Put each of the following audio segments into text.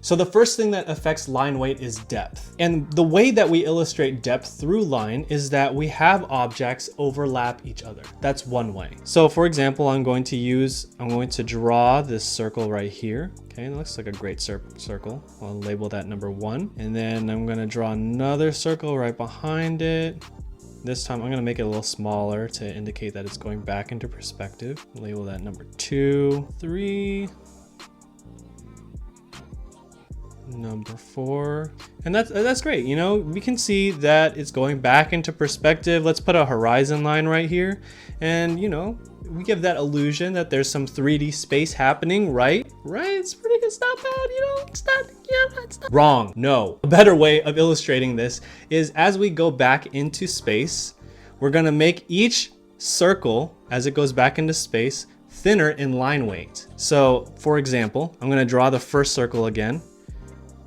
So the first thing that affects line weight is depth. And the way that we illustrate depth through line is that we have objects overlap each other. That's one way. So for example, I'm going to draw this circle right here. Okay, it looks like a great circle. I'll label that number 1. And then I'm gonna draw another circle right behind it. This time I'm gonna make it a little smaller to indicate that it's going back into perspective. Label that number 2, 3. Number 4, and that's great. You know, we can see that it's going back into perspective. Let's put a horizon line right here, and you know, we give that illusion that there's some 3D space happening, right? It's pretty good. It's not bad, you know. It's not wrong. No, a better way of illustrating this is as we go back into space, we're gonna make each circle as it goes back into space thinner in line weight. So, for example, I'm gonna draw the first circle again.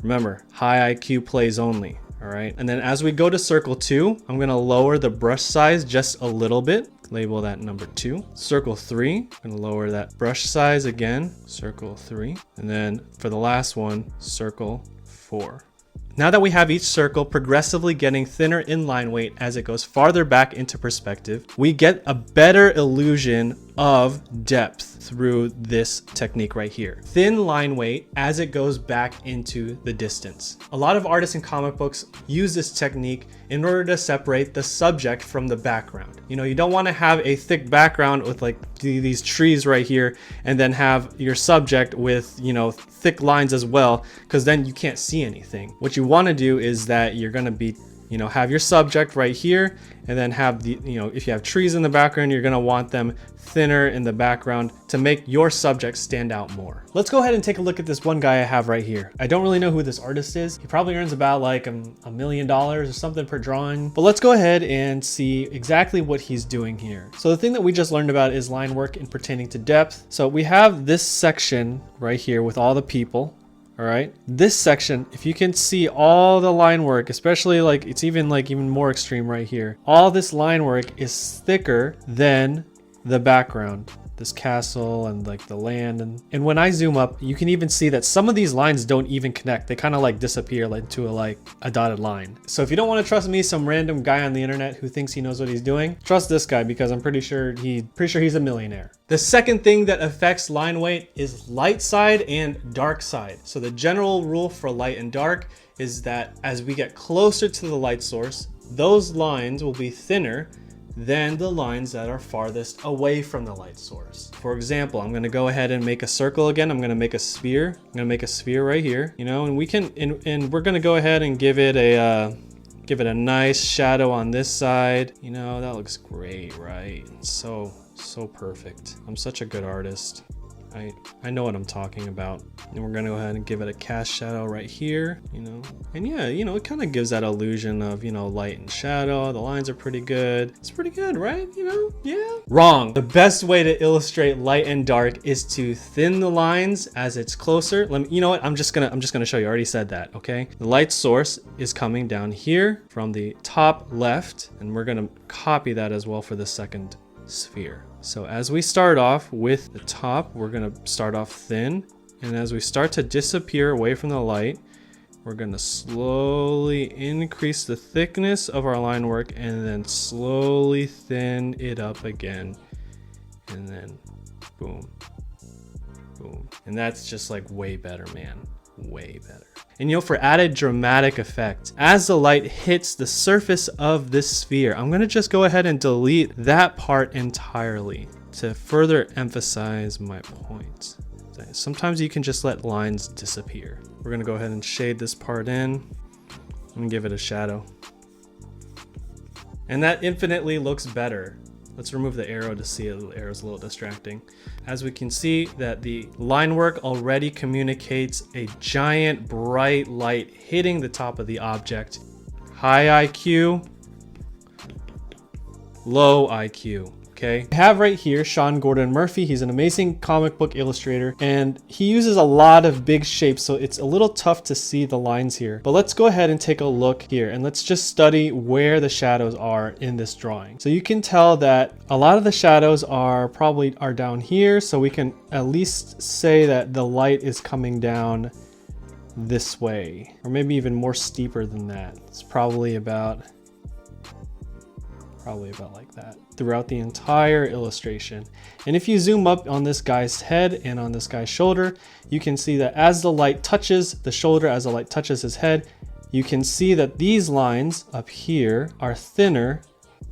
Remember, high IQ plays only, all right? And then as we go to circle 2, I'm gonna lower the brush size just a little bit. Label that number 2. Circle 3, I'm gonna lower that brush size again, circle 3. And then for the last one, circle 4. Now that we have each circle progressively getting thinner in line weight as it goes farther back into perspective, we get a better illusion of depth through this technique right here. Thin line weight as it goes back into the distance. A lot of artists in comic books use this technique in order to separate the subject from the background. You know, you don't want to have a thick background with like these trees right here and then have your subject with, you know, thick lines as well, because then you can't see anything. What you want to do is that you're going to be, you know, have your subject right here and then have the, you know, if you have trees in the background, you're going to want them thinner in the background to make your subject stand out more. Let's go ahead and take a look at this one guy I have right here. I don't really know who this artist is. He probably earns about like $1 million or something per drawing, but let's go ahead and see exactly what he's doing here. So the thing that we just learned about is line work in pertaining to depth. So we have this section right here with all the people. All right, this section, if you can see all the line work, especially like it's even more extreme right here. All this line work is thicker than the background, this castle and like the land. And when I zoom up, you can even see that some of these lines don't even connect. They kind of like disappear like to a dotted line. So if you don't want to trust me, some random guy on the internet who thinks he knows what he's doing, trust this guy because I'm pretty sure he's a millionaire. The second thing that affects line weight is light side and dark side. So the general rule for light and dark is that as we get closer to the light source, those lines will be thinner than the lines that are farthest away from the light source. For example, I'm gonna go ahead and make a circle again. I'm gonna make a sphere. I'm gonna make a sphere right here, you know, and we can, and we're gonna go ahead and give it a nice shadow on this side. You know, that looks great, right? So perfect. I'm such a good artist. I know what I'm talking about. And we're gonna go ahead and give it a cast shadow right here, you know. And yeah, you know, it kind of gives that illusion of, you know, light and shadow. The lines are pretty good. It's pretty good, right? You know, yeah. Wrong. The best way to illustrate light and dark is to thin the lines as it's closer. You know what? I'm just gonna show you. I already said that, okay? The light source is coming down here from the top left, and we're gonna copy that as well for the second sphere. So as we start off with the top, we're gonna start off thin, and as we start to disappear away from the light, we're gonna slowly increase the thickness of our line work and then slowly thin it up again, and then boom, boom. And that's just like way better, man, way better. And you know, for added dramatic effect, as the light hits the surface of this sphere, I'm gonna just go ahead and delete that part entirely to further emphasize my point. Sometimes you can just let lines disappear. We're gonna go ahead and shade this part in and give it a shadow. And that infinitely looks better. Let's remove the arrow to see it. The arrow's a little distracting. As we can see that the line work already communicates a giant bright light hitting the top of the object. High IQ, low IQ. Okay. I have right here Sean Gordon Murphy. He's an amazing comic book illustrator and he uses a lot of big shapes, so it's a little tough to see the lines here. But let's go ahead and take a look here and let's just study where the shadows are in this drawing. So you can tell that a lot of the shadows are down here, so we can at least say that the light is coming down this way, or maybe even more steeper than that. It's probably about like that throughout the entire illustration. And if you zoom up on this guy's head and on this guy's shoulder, you can see that as the light touches the shoulder, as the light touches his head, you can see that these lines up here are thinner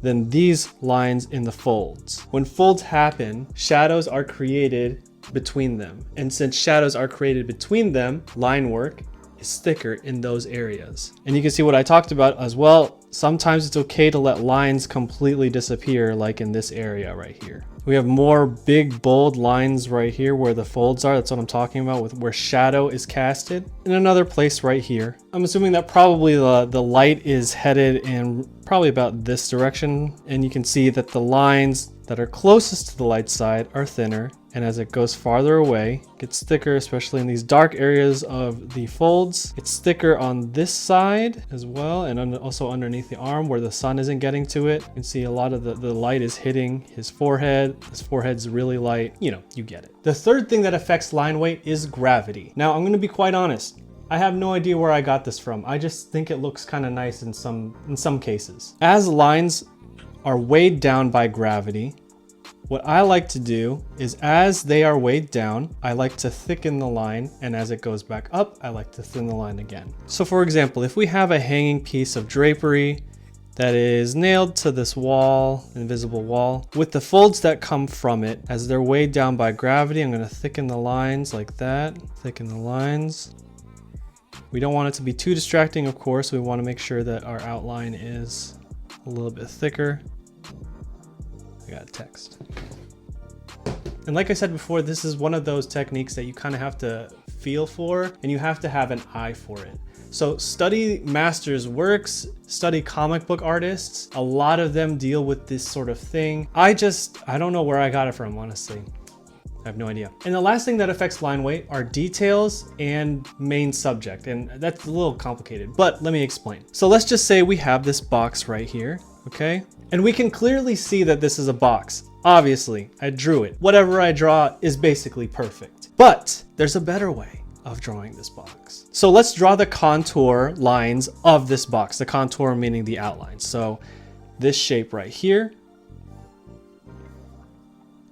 than these lines in the folds. When folds happen, shadows are created between them. And since shadows are created between them, line work is thicker in those areas. And you can see what I talked about as well. Sometimes it's okay to let lines completely disappear, like in this area right here. We have more big bold lines right here where the folds are. That's what I'm talking about, with where shadow is casted. In another place right here. I'm assuming that probably the light is headed in probably about this direction. And you can see that the lines that are closest to the light side are thinner. And as it goes farther away, it gets thicker, especially in these dark areas of the folds. It's thicker on this side as well, and also underneath the arm where the sun isn't getting to it. You can see a lot of the light is hitting his forehead. His forehead's really light. You know, you get it. The third thing that affects line weight is gravity. Now, I'm gonna be quite honest. I have no idea where I got this from. I just think it looks kind of nice in some cases. As lines are weighed down by gravity, what I like to do is, as they are weighed down, I like to thicken the line, and as it goes back up, I like to thin the line again. So for example, if we have a hanging piece of drapery that is nailed to this wall, invisible wall, with the folds that come from it, as they're weighed down by gravity, I'm gonna thicken the lines like that, thicken the lines. We don't want it to be too distracting, of course. We wanna make sure that our outline is a little bit thicker. I got text. And like I said before, this is one of those techniques that you kind of have to feel for, and you have to have an eye for it. So study masters' works, study comic book artists. A lot of them deal with this sort of thing. I don't know where I got it from, honestly. I have no idea. And the last thing that affects line weight are details and main subject. And that's a little complicated, but let me explain. So let's just say we have this box right here, okay? And we can clearly see that this is a box. Obviously, I drew it. Whatever I draw is basically perfect. But there's a better way of drawing this box. So let's draw the contour lines of this box. The contour meaning the outline. So this shape right here.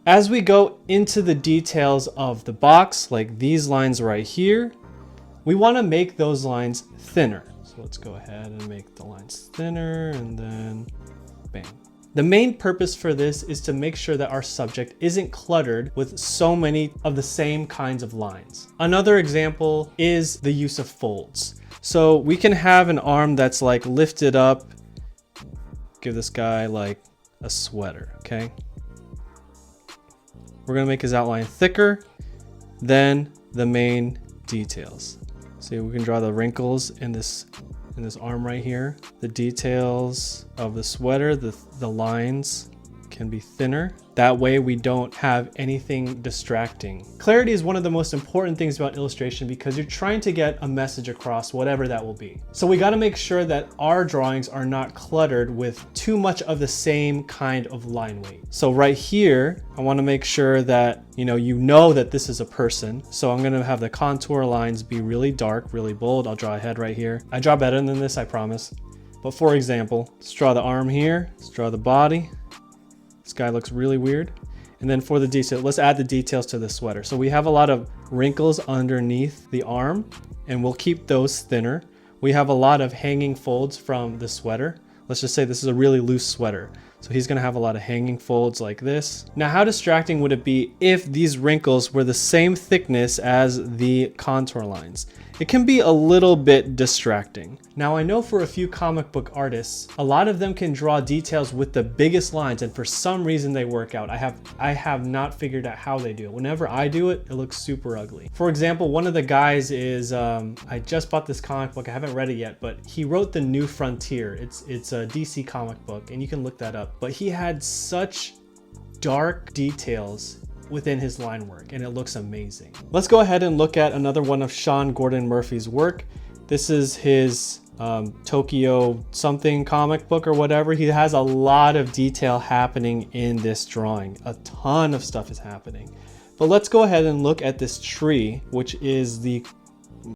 As we go into the details of the box, like these lines right here, we want to make those lines thinner. So let's go ahead and make the lines thinner, and then bam. The main purpose for this is to make sure that our subject isn't cluttered with so many of the same kinds of lines. Another example is the use of folds. So we can have an arm that's like lifted up, give this guy like a sweater, okay? We're gonna make his outline thicker than the main details. See, we can draw the wrinkles in this arm right here. The details of the sweater, the lines can be thinner. That way we don't have anything distracting. Clarity is one of the most important things about illustration because you're trying to get a message across, whatever that will be. So we gotta make sure that our drawings are not cluttered with too much of the same kind of line weight. So right here, I wanna make sure that you know that this is a person. So I'm gonna have the contour lines be really dark, really bold. I'll draw a head right here. I draw better than this, I promise. But for example, let's draw the arm here, let's draw the body. This guy looks really weird. And then for the detail, let's add the details to the sweater. So we have a lot of wrinkles underneath the arm, and we'll keep those thinner. We have a lot of hanging folds from the sweater. Let's just say this is a really loose sweater. So he's gonna have a lot of hanging folds like this. Now, how distracting would it be if these wrinkles were the same thickness as the contour lines? It can be a little bit distracting. Now, I know for a few comic book artists, a lot of them can draw details with the biggest lines, and for some reason they work out. I have not figured out how they do it. Whenever I do it, it looks super ugly. For example, one of the guys is, I just bought this comic book, I haven't read it yet, but he wrote The New Frontier. It's a DC comic book, and you can look that up. But he had such dark details within his line work, and it looks amazing. Let's go ahead and look at another one of Sean Gordon Murphy's work. This is his Tokyo something comic book or whatever. He has a lot of detail happening in this drawing. A ton of stuff is happening. But let's go ahead and look at this tree, which is the